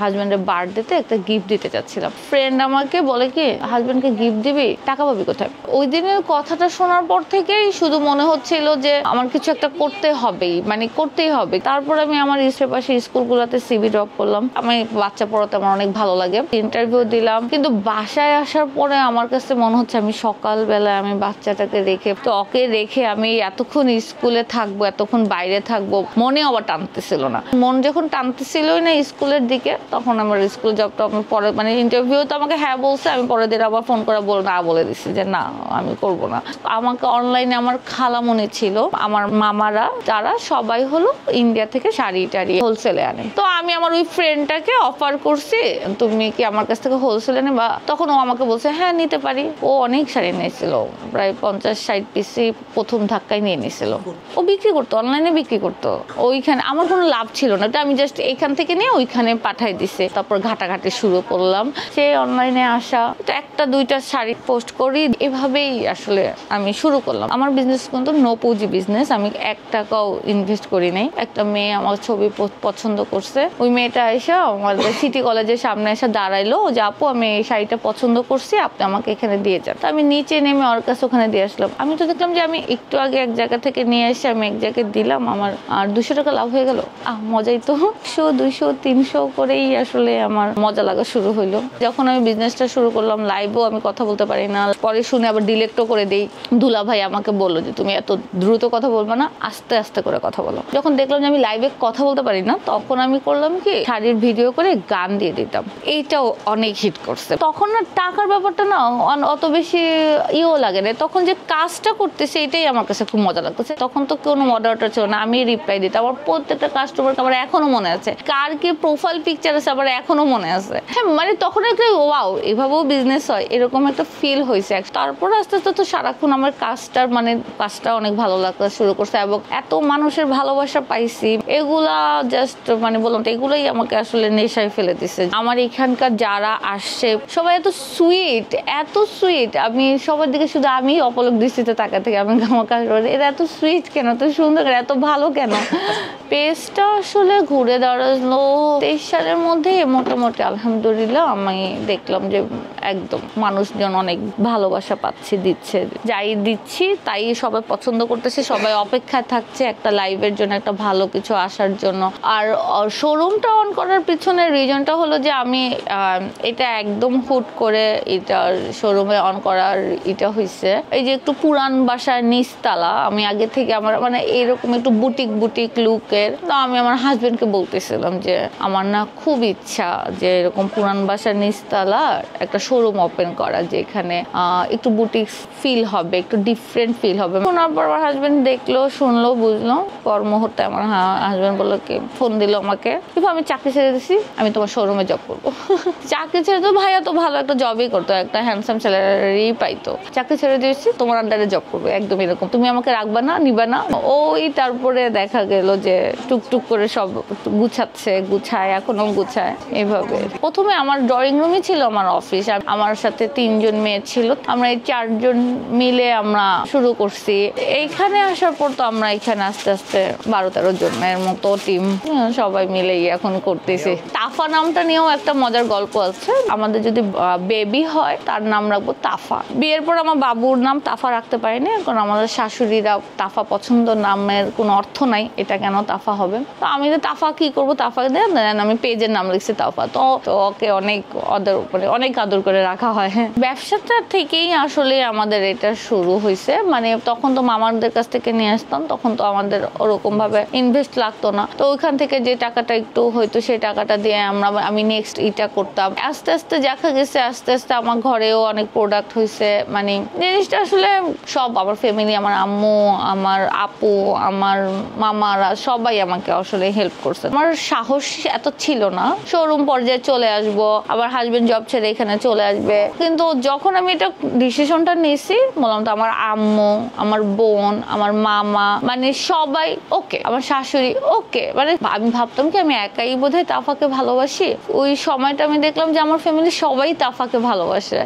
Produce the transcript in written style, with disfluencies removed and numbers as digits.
হাজবেন্ডের বার্থডেতে একটা গিফট দিতে চাচ্ছিলাম। ফ্রেন্ড আমাকে বলে কি হাজবেন্ডকে গিফট দিবি, টাকা পাবি কোথায়? ওই দিনের কথাটা শোনার পর থেকেই শুধু মনে হচ্ছিল যে আমার কিছু একটা করতে হবেই, মানে করতেই হবে। তারপর আমি আমার পাশে স্কুলগুলোতে সিভি ড্রপ করলাম। আমি বাচ্চা পড়াতে আমার অনেক ভালো লাগে, ইন্টারভিউ দিলাম। কিন্তু বাসায় আসার পরে আমার কাছে মনে হচ্ছে আমি সকালবেলা আমি বাচ্চাটাকে রেখে তো ওকে রেখে আমি এতক্ষণ স্কুলে থাকবো, এতক্ষণ বাইরে থাকবো, মনে আবার টানতেছিল না। মন যখন টানতেছিলই না স্কুলের দিকে, তখন আমার স্কুল জবটা আমি পরে মানে ইন্টারভিউ তো আমাকে হ্যাঁ বলছে, আমি পরের দিন আবার ফোন করে বলে দিচ্ছি যে না আমি করব না। আমাকে অনলাইনে আমার খালামণি ছিল, আমার মামারা যারা সবাই হলো ইন্ডিয়া থেকে শাড়ি টাড়ি হোলসেলে আনে। তো আমি আমার ওই ফ্রেন্ডটাকে অফার করছি তুমি কি আমার কাছ থেকে হোলসেলে নেবা। তখন ও আমাকে বলছে হ্যাঁ নিতে পারি। ও অনেক শাড়ি নিয়েছিল, প্রায় 50-60 পিসই প্রথম ধাক্কায় নিয়ে নিয়েছিল। ও বিক্রি করতো, অনলাইনে বিক্রি করতো। ওইখানে আমার কোনো লাভ ছিল না, আমি জাস্ট এখান থেকে নিয়ে ওইখানে পাঠাই দিছে। তারপর ঘাটাঘাটি শুরু করলাম, সে অনলাইনে আসা, তো একটা দুইটা শাড়ি পোস্ট করি, এভাবেই আসলে আমি শুরু করলাম। আমার বিজনেস কিন্তু নো পুঁজি বিজনেস, আমি 1 টাকাও ইনভেস্ট করি নাই। একটা মেয়ে আমার ছবি পছন্দ করছে, ওই মেয়েটা এসে আমাদের সিটি কলেজের সামনে এসে দাঁড়াইলো যে আপু আমি এই শাড়িটা পছন্দ করছি, আপনি আমাকে এখানে দিয়ে যান। তো আমি নিচে নেমে ওর কাছে ওখানে দিয়ে আসলাম। আমি তো দেখলাম যে আমি একটু আগে এক জায়গা থেকে নিয়ে এসে আমি এক জায়গায় দিলাম, আমার আর 200 টাকা লাভ হয়ে গেল। মজাই তো, 100, 200, 300 করেই আসলে আমার মজা লাগা শুরু হইলো। যখন আমি বিজনেসটা শুরু করলাম, লাইভও আমি কথা বলতে পারি না, পরে শুনে আবার ডিলেক্টও করে দেই। দুলা ভাই আমাকে বললো যে তুমি এত দ্রুত কথা বলবে না, আস্তে আস্তে করে কথা বলো। যখন দেখলাম যে আমি লাইভে কথা বলতে পারি না, তখন আমি করলাম কি শাড়ির ভিডিও করে গান দিয়ে দিতাম। এইটাও অনেক হিট করছে। তখন না টাকার ব্যাপারটা না অত বেশি ইও লাগে না, তখন যে কাজটা করতেছে এটাই আমার কাছে খুব মজা লাগতেছে। তখন তো কোনো মডারেটর ছিল না, আমি রিপ্লাই দিতাম। আমার প্রত্যেকটা কাস্টমারকে আমার এখনো মনে আছে, কার কি প্রোফাইল পিকচার আছে আবার এখনো মনে আছে। হ্যাঁ মানে তখন একটা ওয়াও এভাবেও বিজনেস হয়, এরকম একটা ফিল হয়েছে। তারপর আস্তে আস্তে তো সারাক্ষণ আমার কাজটা অনেক ভালো লাগতে শুরু করছে এবং এত মানুষের ভালোবাসা পাইছি, এগুলা জাস্ট মানে বললাম তো এগুলোই আমাকে আসলে নেশায় ফেলে দিছে। আমার এখানকার যারা আসছে সবাই এত সুইট, আমি সবার দিকে শুধু আমি অপলক দৃষ্টিতে তাকা থেকে আমি এরা এত সুইট কেন, এত সুন্দর কেন, এত ভালো কেন। পেজটা আসলে ঘুরে দাঁড়ালো 23 সালের মধ্যে মোটামুটি আলহামদুলিল্লাহ আমি দেখলাম যে একদম মানুষজন অনেক ভালোবাসা পাচ্ছে, দিচ্ছে, যাই দিচ্ছি তাই সবাই পছন্দ করতেছে, সবাই অপেক্ষায় থাকছে একটা লাইভের জন্য, একটা ভালো কিছু আসার জন্য। আর শোরুমটা অন করার পিছনে রিজনটা হলো যে আমি এটা একদম হুট করে এটা শোরুমে অন করার এটা হয়েছে এই যে একটু পুরান বাসার নিচতলা, আমি আগে থেকে আমার মানে এরকম একটু বুটিক লুকের। তো আমি আমার হাজবেন্ডকে বলতেছিলাম যে আমার না খুব ইচ্ছা যে এরকম পুরান বাসার নিচতলা একটা শোরুম ওপেন করা, যেখানে একটু বুটিক ফিল হবে, একটু ডিফারেন্ট ফিল হবে। শোনার পর আমার হাজবেন্ড দেখলো, শুনলো, বুঝলো। পর মুহূর্তে আমার হাজবেন্ড বললো কি ফোন দিল আমাকে, আমি চাকরি ছেড়ে দিছি, আমি তোমার শোরুমে জব করবো। চাকরি ছেড়ে তো ভাইয়া তো ভালো একটা জবই করতো, একটা হ্যান্ডসাম স্যালারি পাইতো। চাকরি ছেড়ে দিয়েছি, তোমার আন্ডারে জব করবে, একদম এরকম, তুমি আমাকে রাখবা না, নিবা না। ওই তারপরে দেখা গেল যে টুকটুক করে সব গুছায়, এখনো গুছায় এইভাবে। প্রথমে আমার ড্রয়িং রুমই ছিল আমার অফিস, আমার সাথে 3 জন মেয়ে ছিল, আমরা এই 4 জন মিলে আমরা শুরু করছি। এইখানে আসার পর তো আমরা এখানে আস্তে আস্তে 12-13 জনের মতো টিম সবাই মিলে এখন করতেছি। তাফা নামটা নিয়েও একটা মজার গল্প আছে। আমাদের যদি বেবি হয় তার নাম রাখবো তাফা। বিয়ের পর আমার বাবুর নাম তাফা রাখতে পারিনি, কারণ আমাদের শাশুড়িরা তাফা পছন্দ, নামের কোনো অর্থ নাই, এটা কেন তাফা হবে। তো আমি তো তাফা কি করবো, তাফা আমি পেজের নাম লিখছি তাফা। তো ওকে অনেক আদর করে রাখা হয়। ব্যবসাটা থেকেই আসলে আমাদের এটা শুরু হয়েছে। মানে তখন তো মামাদের কাছ থেকে নিয়ে আসতাম, তখন তো আমাদের ওরকম ভাবে ইনভেস্ট লাগতো না। তো ওইখান থেকে যে টাকাটা একটু হয়তো সেই টাকাটা দিয়ে আমি নেক্সট এটা করতাম। আস্তে আস্তে দেখা গেছে, আস্তে আস্তে আমার ঘরেও অনেক প্রোডাক্ট হয়েছে। মানে জিনিসটা আসলে সব আমার ফ্যামিলি, আমার আম্মু, আমার আপু, আমার মামারা সবাই আমাকে আসলে হেল্প করছে। আমার সাহস এত ছিল না শোরুম পর্যায়ে চলে আসবো, আবার হাজবেন্ড জব ছেড়ে এখানে চলে আসবে। কিন্তু যখন আমি এটা ডিসিশনটা নিয়েছি, বললাম তো আমার আম্মু, আমার বোন, আমার মামা, মানে সবাই ওকে, আমার শাশুড়ি ওকে। মানে আমি ভাবতাম কি আমি একাই বোধহয় তাফাকে ভালোবাসি। ওই সময়টা আমি দেখলাম যে আমার ফ্যামিলি সবাই তাফাকে ভালোবাসে।